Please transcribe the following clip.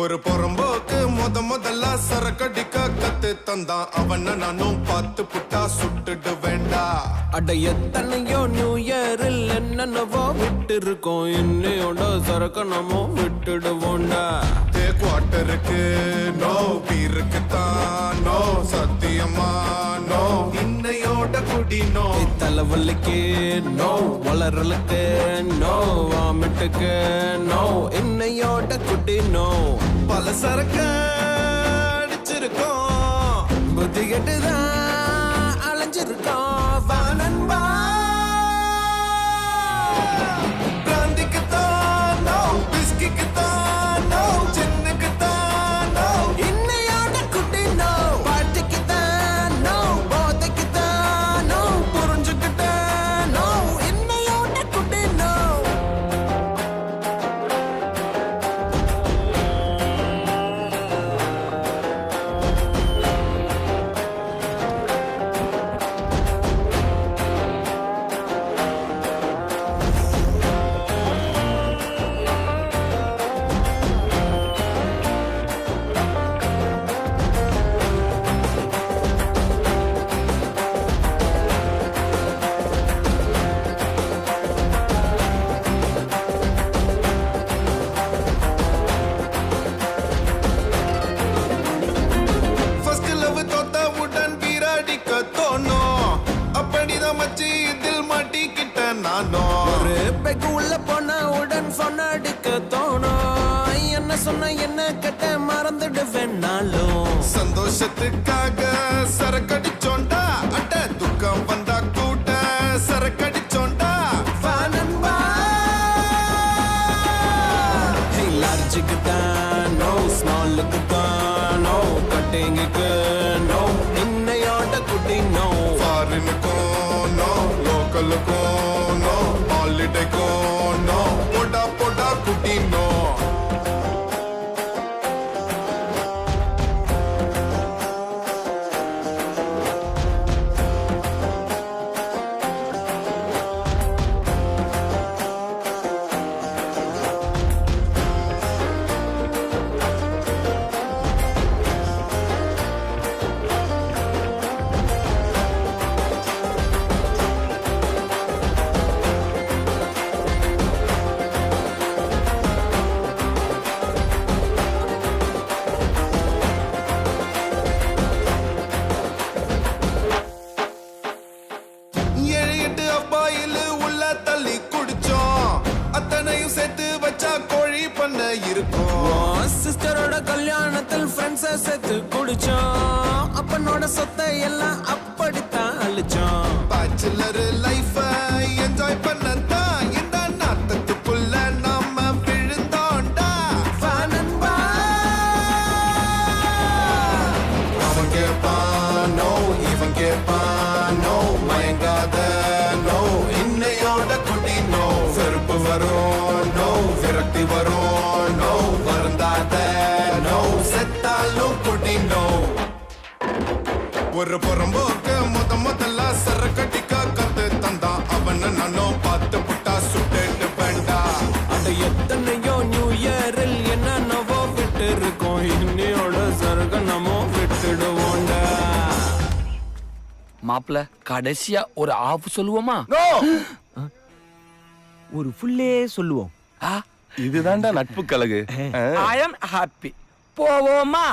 ஒரு பொறம்போக்கு முதல்ல சரக்கடிக்க கத்து தந்தான் அவன நானும் பார்த்து புட்டா சுட்டுட்டு வேண்டா. அட எத்தனையோ நியூ இயரில் என்னென்னவோ விட்டு இருக்கோம், இன்னையோட சரக்கு நம்ம விட்டுடுவோண்டா. குவார்ட்டருக்கு நோ, பீருக்கு தான் நோ, சத்தியமா நோ, இன்னையோட குடி நோ. தலைவலிக்கு நோ, வளரலுக்கு நோ, வாமிட்டுக்கு நோ, இன்னையோட குடி நோ. பல சரக்கு அடிச்சிருக்கோம், புத்தி கெட்டுதான் அலைஞ்சிருக்கோம். வானன்பா பிராந்திக்கு தான் நோ, பிஸ்கிக்கு தான் நோ, சின்னுக்கு தான் நோ, இன்னையோட குடி நோ. பாட்டுக்கு தான் நோ, போதைக்கு தான் நோ, புரிஞ்சுக்கிட்ட நோ, இன்னையோட குடி நோ. ஃபர்ஸ்ட் லவ் தோத்தவுடன் வீராடிக்க தோணும், அப்படிதான் மச்சி இதில் மாட்டிக்கிட்ட நானும். ஒரு பெக்கு உள்ள போன உடன் சொன்ன அடிக்க தோணும், என்ன சொன்ன என்ன கெட்ட மறந்துடுவேன் நாளும். சந்தோஷத்துக்காக சரக்கடிச்சோண்டா, அட்ட துக்கம் வந்தா கூட சரக்கடிச்சோண்டா. வானன்பா ஹே லார்ஜுக்கு தான் நோ, ஸ்மாலுக்கு தான் நோ, கட்டிங்குக்கு நோ, இன்னையோட குட்டி நோ. ஃபாரினுக்கும் நோ, லோக்கலுக்கும் நோ, ஹாலிடேக்கும் நோ, போடா போடா குட்டி நோ. ஏழு எட்டு அப்பாயில் உள்ள தள்ளி குடிச்சோம், அத்தனையும் சேர்த்து வச்சா கோழி பண்ண இருக்கும். சிஸ்டரோட கல்யாணத்தில் ஃப்ரெண்ட்ஸை சேர்த்து குடிச்சோம், அப்பனோட சொத்தை எல்லாம் அப்படித்தான் அழிச்சோம். பேச்சுலர் லைஃப என்ஜாய் பண்ணத்தான் இந்த நாட்டத்துக்குள்ள நாம விழுந்தோண்டா. வானன்பா அவன் கேட்பான் நோ, இவன் கேட்பான் நோ, மயங்காத நோ, இன்னையோட குடி நோ. வெறுப்பு வரும் நோ, விரக்தி வரும் நோ, வருந்தாத நோ, செத்தாலும் குடி நோ. ஒரு புறம்போக்கு முதல்ல சரக்கடிக்க கத்து தந்தான் அவன நானும் பார்த்து புட்டா சுட்டுட்டு வேண்டா. அட எத்தனையோ நியூ இயரில் என்னென்னவோ விட்டு இருக்கோம், இன்னையோட சரக நம்ம விட்டுடுவோண்டா. மாப்பிள கடைசியா ஒரு ஆஃப் சொல்லுவோமா? ஒரு ஃபுல்லே சொல்லுவோம். இதுதான்டா நட்பு கழகு. ஐ அம் ஹாப்பி. போவோமா?